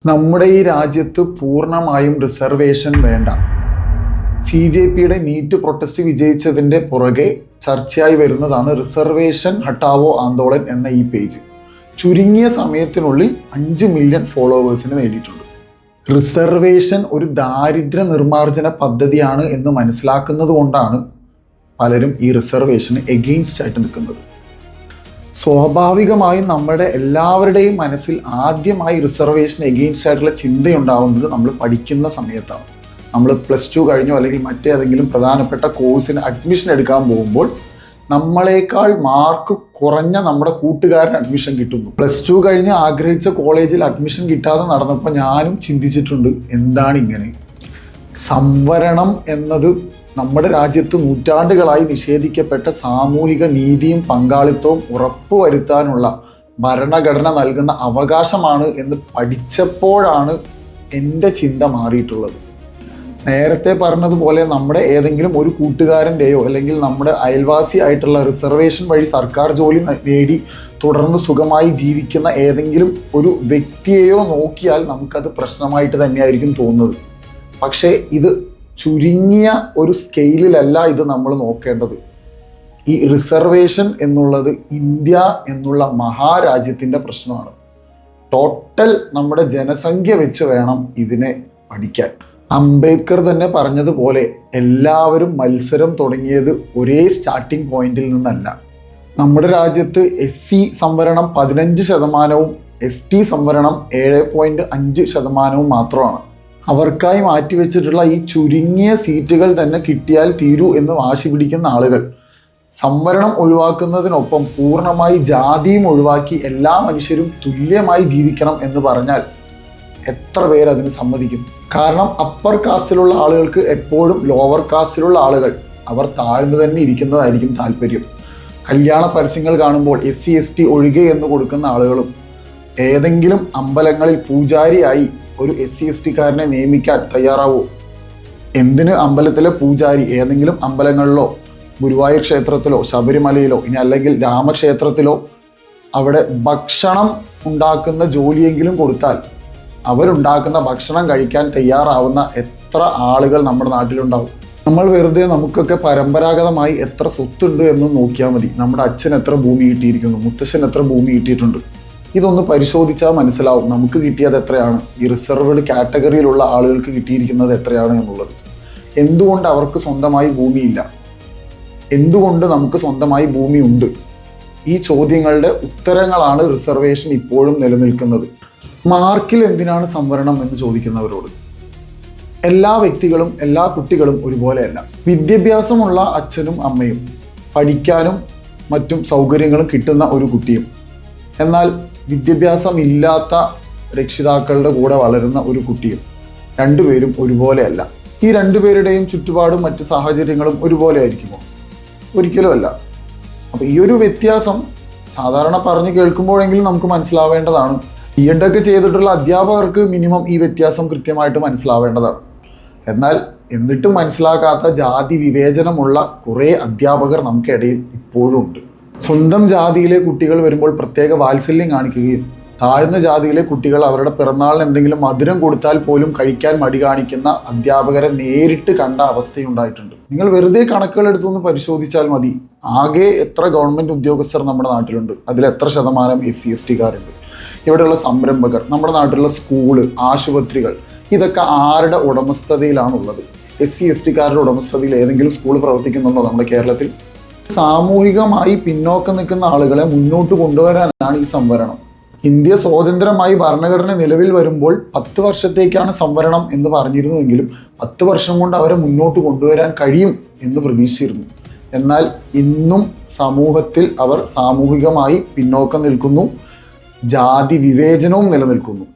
നമ്മുടെ ഈ രാജ്യത്ത് പൂർണ്ണമായും റിസർവേഷൻ വേണ്ട. CJPയുടെ നീറ്റ് പ്രൊട്ടസ്റ്റ് വിജയിച്ചതിൻ്റെ പുറകെ ചർച്ചയായി വരുന്നതാണ് റിസർവേഷൻ ഹട്ടാവോ ആന്തോളൻ എന്ന ഈ പേജ്. ചുരുങ്ങിയ സമയത്തിനുള്ളിൽ 5 മില്യൺ ഫോളോവേഴ്സിന് നേടിയിട്ടുണ്ട്. റിസർവേഷൻ ഒരു ദാരിദ്ര്യ നിർമ്മാർജ്ജന പദ്ധതിയാണ് എന്ന് മനസ്സിലാക്കുന്നത് കൊണ്ടാണ് പലരും ഈ റിസർവേഷന് എഗെയിൻസ്റ്റ് ആയിട്ട് നിൽക്കുന്നത്. സ്വാഭാവികമായും നമ്മുടെ എല്ലാവരുടെയും മനസ്സിൽ ആദ്യമായി റിസർവേഷൻ എഗെയിൻസ്റ്റ് ആയിട്ടുള്ള ചിന്തയുണ്ടാവുന്നത് നമ്മൾ പഠിക്കുന്ന സമയത്താണ്. നമ്മൾ +2 കഴിഞ്ഞോ അല്ലെങ്കിൽ മറ്റേതെങ്കിലും പ്രധാനപ്പെട്ട കോഴ്സിന് അഡ്മിഷൻ എടുക്കാൻ പോകുമ്പോൾ നമ്മളെക്കാൾ മാർക്ക് കുറഞ്ഞ നമ്മുടെ കൂട്ടുകാരന് അഡ്മിഷൻ കിട്ടുന്നു. +2 കഴിഞ്ഞ് ആഗ്രഹിച്ച കോളേജിൽ അഡ്മിഷൻ കിട്ടാതെ നടന്നപ്പോൾ ഞാനും ചിന്തിച്ചിട്ടുണ്ട്, എന്താണ് ഇങ്ങനെ? സംവരണം എന്നത് നമ്മുടെ രാജ്യത്ത് നൂറ്റാണ്ടുകളായി നിഷേധിക്കപ്പെട്ട സാമൂഹിക നീതിയും പങ്കാളിത്തവും ഉറപ്പുവരുത്താനുള്ള ഭരണഘടന നൽകുന്ന അവകാശമാണ് എന്ന് പഠിച്ചപ്പോഴാണ് എൻ്റെ ചിന്ത മാറിയിട്ടുള്ളത്. നേരത്തെ പറഞ്ഞതുപോലെ നമ്മുടെ ഏതെങ്കിലും ഒരു കൂട്ടുകാരൻ്റെയോ അല്ലെങ്കിൽ നമ്മുടെ അയൽവാസി ആയിട്ടുള്ള റിസർവേഷൻ വഴി സർക്കാർ ജോലി നേടി തുടർന്ന് സുഖമായി ജീവിക്കുന്ന ഏതെങ്കിലും ഒരു വ്യക്തിയെയോ നോക്കിയാൽ നമുക്കത് പ്രശ്നമായിട്ട് തന്നെയായിരിക്കും തോന്നുന്നത്. പക്ഷേ ഇത് ചുരുങ്ങിയ ഒരു സ്കെയിലിലല്ല ഇത് നമ്മൾ നോക്കേണ്ടത്. ഈ റിസർവേഷൻ എന്നുള്ളത് ഇന്ത്യ എന്നുള്ള മഹാരാജ്യത്തിൻ്റെ പ്രശ്നമാണ്. ടോട്ടൽ നമ്മുടെ ജനസംഖ്യ വെച്ച് വേണം ഇതിനെ പഠിക്കാൻ. അംബേദ്കർ തന്നെ പറഞ്ഞതുപോലെ എല്ലാവരും മത്സരം തുടങ്ങിയത് ഒരേ സ്റ്റാർട്ടിംഗ് പോയിന്റിൽ നിന്നല്ല. നമ്മുടെ രാജ്യത്ത് SC സംവരണം 15%, ST സംവരണം 7.5% മാത്രമാണ്. അവർക്കായി മാറ്റിവെച്ചിട്ടുള്ള ഈ ചുരുങ്ങിയ സീറ്റുകൾ തന്നെ കിട്ടിയാൽ തീരൂ എന്ന് വാശി പിടിക്കുന്ന ആളുകൾ സംവരണം ഒഴിവാക്കുന്നതിനൊപ്പം പൂർണ്ണമായി ജാതിയും ഒഴിവാക്കി എല്ലാ മനുഷ്യരും തുല്യമായി ജീവിക്കണം എന്ന് പറഞ്ഞാൽ എത്ര പേര് അതിന് സമ്മതിക്കും? കാരണം അപ്പർ കാസ്റ്റിലുള്ള ആളുകൾക്ക് എപ്പോഴും ലോവർ കാസ്റ്റിലുള്ള ആളുകൾ അവർ താഴ്ന്നു തന്നെ ഇരിക്കുന്നതായിരിക്കും താല്പര്യം. കല്യാണ പരസ്യങ്ങൾ കാണുമ്പോൾ SC ST ഒഴികെ എന്ന് കൊടുക്കുന്ന ആളുകളും ഏതെങ്കിലും അമ്പലങ്ങളിൽ പൂജാരിയായി ഒരു SC STക്കാരനെ നിയമിക്കാൻ തയ്യാറാവോ? എന്തിന് അമ്പലത്തിലെ പൂജാരി ഏതെങ്കിലും അമ്പലങ്ങളിലോ ഗുരുവായൂർ ക്ഷേത്രത്തിലോ ശബരിമലയിലോ ഇനി അല്ലെങ്കിൽ രാമക്ഷേത്രത്തിലോ അവിടെ ഭക്ഷണം ഉണ്ടാക്കുന്ന ജോലിയെങ്കിലും കൊടുത്താൽ അവരുണ്ടാക്കുന്ന ഭക്ഷണം കഴിക്കാൻ തയ്യാറാവുന്ന എത്ര ആളുകൾ നമ്മുടെ നാട്ടിലുണ്ടാവും? നമ്മൾ വെറുതെ നമുക്കൊക്കെ പരമ്പരാഗതമായി എത്ര സ്വത്തുണ്ട് എന്ന് നോക്കിയാൽ മതി. നമ്മുടെ അച്ഛൻ എത്ര ഭൂമി കിട്ടിയിരിക്കുന്നു, മുത്തശ്ശൻ എത്ര ഭൂമി കിട്ടിയിട്ടുണ്ട്, ഇതൊന്ന് പരിശോധിച്ചാൽ മനസ്സിലാവും നമുക്ക് കിട്ടിയത് എത്രയാണ്, ഈ റിസർവ്ഡ് കാറ്റഗറിയിലുള്ള ആളുകൾക്ക് കിട്ടിയിരിക്കുന്നത് എത്രയാണ് എന്നുള്ളത്. എന്തുകൊണ്ട് അവർക്ക് സ്വന്തമായി ഭൂമിയില്ല? എന്തുകൊണ്ട് നമുക്ക് സ്വന്തമായി ഭൂമിയുണ്ട്? ഈ ചോദ്യങ്ങളുടെ ഉത്തരങ്ങളാണ് റിസർവേഷൻ ഇപ്പോഴും നിലനിൽക്കുന്നത്. മാർക്കിൽ എന്തിനാണ് സംവരണം എന്ന് ചോദിക്കുന്നവരോട് എല്ലാ വ്യക്തികളും എല്ലാ കുട്ടികളും ഒരുപോലെയല്ല. വിദ്യാഭ്യാസമുള്ള അച്ഛനും അമ്മയും പഠിക്കാനും മറ്റും സൗകര്യങ്ങളും കിട്ടുന്ന ഒരു കുട്ടിയും, എന്നാൽ വിദ്യാഭ്യാസം ഇല്ലാത്ത രക്ഷിതാക്കളുടെ കൂടെ വളരുന്ന ഒരു കുട്ടിയും രണ്ടുപേരും ഒരുപോലെയല്ല. ഈ രണ്ടുപേരുടെയും ചുറ്റുപാടും മറ്റ് സാഹചര്യങ്ങളും ഒരുപോലെ ആയിരിക്കുമോ? ഒരിക്കലും അല്ല. അപ്പോൾ ഈ ഒരു വ്യത്യാസം സാധാരണ പറഞ്ഞു കേൾക്കുമ്പോഴെങ്കിലും നമുക്ക് മനസ്സിലാവേണ്ടതാണ്. B.Ed ചെയ്തിട്ടുള്ള അധ്യാപകർക്ക് മിനിമം ഈ വ്യത്യാസം കൃത്യമായിട്ട് മനസ്സിലാവേണ്ടതാണ്. എന്നാൽ എന്നിട്ടും മനസ്സിലാക്കാത്ത ജാതി വിവേചനമുള്ള കുറേ അധ്യാപകർ നമുക്കിടയിൽ ഇപ്പോഴും ഉണ്ട്. സ്വന്തം ജാതിയിലെ കുട്ടികൾ വരുമ്പോൾ പ്രത്യേക വാത്സല്യം കാണിക്കുകയും താഴ്ന്ന ജാതിയിലെ കുട്ടികൾ അവരുടെ പിറന്നാളിന് എന്തെങ്കിലും മധുരം കൊടുത്താൽ പോലും കഴിക്കാൻ മടി കാണിക്കുന്ന അധ്യാപകരെ നേരിട്ട് കണ്ട അവസ്ഥയുണ്ടായിട്ടുണ്ട്. നിങ്ങൾ വെറുതെ കണക്കുകൾ എടുത്തൊന്ന് പരിശോധിച്ചാൽ മതി. ആകെ എത്ര ഗവൺമെൻറ് ഉദ്യോഗസ്ഥർ നമ്മുടെ നാട്ടിലുണ്ട്, അതിൽ എത്ര ശതമാനം SC STക്കാരുണ്ട്? ഇവിടെയുള്ള സംരംഭകർ, നമ്മുടെ നാട്ടിലുള്ള സ്കൂള്, ആശുപത്രികൾ, ഇതൊക്കെ ആരുടെ ഉടമസ്ഥതയിലാണുള്ളത്? SC STക്കാരുടെ ഉടമസ്ഥതയിൽ ഏതെങ്കിലും സ്കൂൾ പ്രവർത്തിക്കുന്നുണ്ടോ നമ്മുടെ കേരളത്തിൽ? സാമൂഹികമായി പിന്നോക്കം നിൽക്കുന്ന ആളുകളെ മുന്നോട്ട് കൊണ്ടുവരാനാണ് ഈ സംവരണം. ഇന്ത്യ സ്വതന്ത്രമായി ഭരണഘടന നിലവിൽ വരുമ്പോൾ 10 വർഷത്തേക്കാണ് സംവരണം എന്ന് പറഞ്ഞിരുന്നുവെങ്കിലും 10 വർഷം കൊണ്ട് അവരെ മുന്നോട്ട് കൊണ്ടുവരാൻ കഴിയും എന്ന് പ്രതീക്ഷിച്ചിരുന്നു. എന്നാൽ ഇന്നും സമൂഹത്തിൽ അവർ സാമൂഹികമായി പിന്നോക്കം നിൽക്കുന്നു, ജാതി വിവേചനവും നിലനിൽക്കുന്നു.